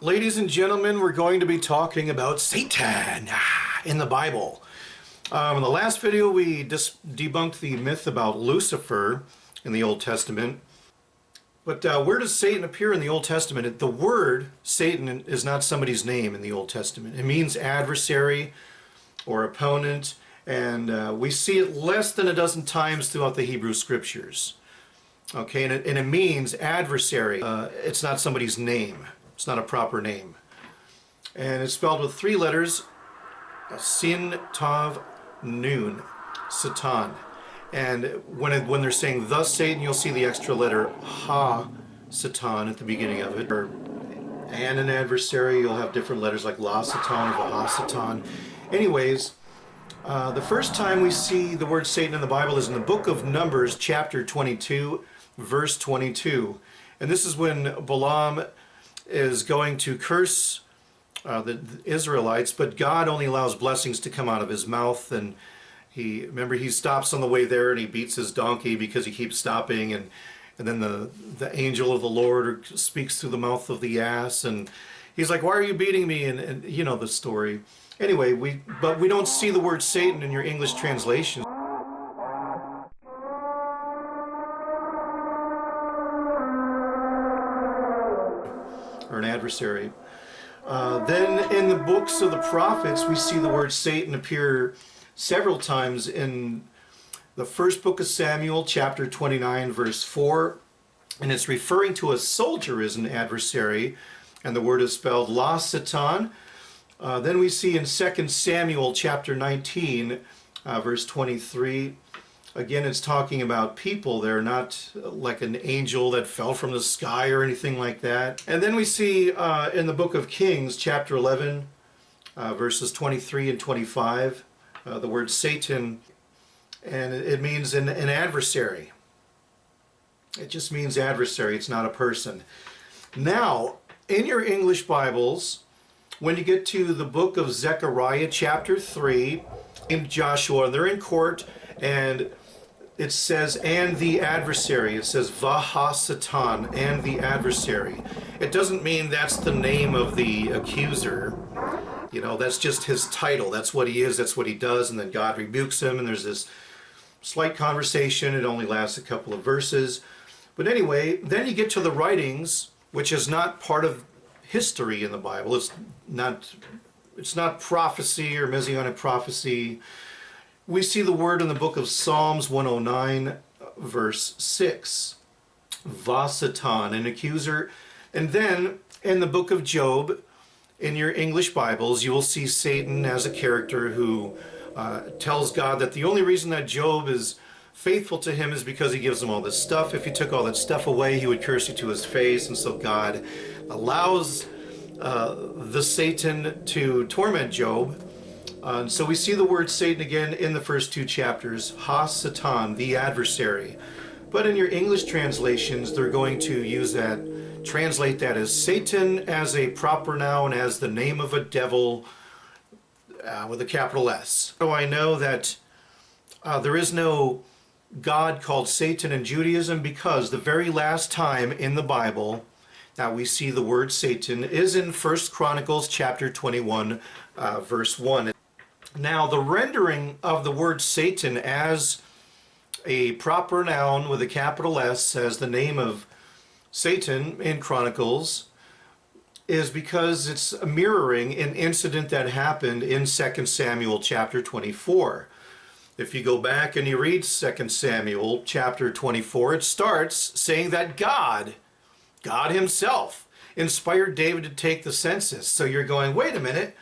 Ladies and gentlemen, we're going to be talking about Satan in the Bible. In the last video, we debunked the myth about Lucifer in the Old Testament. But where does Satan appear in the Old Testament? The word Satan is not somebody's name in the Old Testament. It means adversary or opponent, and we see it less than a dozen times throughout the Hebrew Scriptures. Okay, and it means adversary. It's not somebody's name. It's not a proper name. And it's spelled with three letters, Sin, Tav, Nun, Satan. And when they're saying thus Satan, you'll see the extra letter Ha, Satan at the beginning of it. And an adversary, you'll have different letters like La Satan or Ha Satan. Anyways, the first time we see the word Satan in the Bible is in the book of Numbers, chapter 22, verse 22. And this is when Balaam is going to curse the Israelites, but God only allows blessings to come out of his mouth. And remember he stops on the way there and he beats his donkey because he keeps stopping, and then the angel of the Lord speaks through the mouth of the ass, and he's like, why are you beating me? And you know the story. Anyway, but we don't see the word Satan in your English translation. Or an adversary. Then in the books of the prophets, we see the word Satan appear several times in the first book of Samuel, chapter 29, verse 4. And it's referring to a soldier as an adversary, and the word is spelled La Satan. Then we see in 2 Samuel, chapter 19, verse 23. Again, it's talking about people. They're not like an angel that fell from the sky or anything like that. And then we see in the book of Kings, chapter 11, verses 23 and 25, the word Satan, and it means an adversary. It just means adversary. It's not a person. Now, in your English Bibles, when you get to the book of Zechariah, chapter 3, in Joshua, they're in court, and it says, and the adversary. It says, Vahasatan, and the adversary. It doesn't mean that's the name of the accuser. You know, that's just his title. That's what he is. That's what he does. And then God rebukes him, and there's this slight conversation. It only lasts a couple of verses. But anyway, then you get to the writings, which is not part of history in the Bible. It's not prophecy or messianic prophecy. We see the word in the book of Psalms 109, verse 6. Vasatan, an accuser. And then in the book of Job, in your English Bibles, you will see Satan as a character who tells God that the only reason that Job is faithful to him is because he gives him all this stuff. If he took all that stuff away, he would curse you to his face. And so God allows the Satan to torment Job. So we see the word Satan again in the first two chapters, Ha-Satan, the adversary. But in your English translations, they're going to translate that as Satan as a proper noun, as the name of a devil with a capital S. So I know that there is no God called Satan in Judaism, because the very last time in the Bible that we see the word Satan is in 1 Chronicles chapter 21, verse 1. Now, the rendering of the word Satan as a proper noun with a capital S, as the name of Satan in Chronicles, is because it's mirroring an incident that happened in 2 Samuel chapter 24. If you go back and you read 2 Samuel chapter 24, it starts saying that God himself inspired David to take the census. So you're going, wait a minute.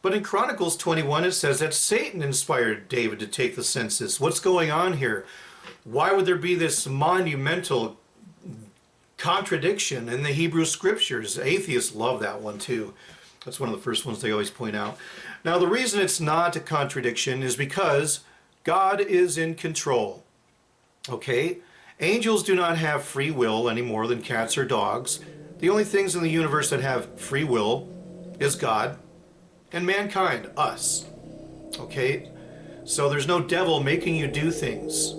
But in Chronicles 21, it says that Satan inspired David to take the census. What's going on here? Why would there be this monumental contradiction in the Hebrew Scriptures? Atheists love that one too. That's one of the first ones they always point out. Now, the reason it's not a contradiction is because God is in control. Okay? Angels do not have free will any more than cats or dogs. The only things in the universe that have free will is God and mankind, us. Okay? So there's no devil making you do things.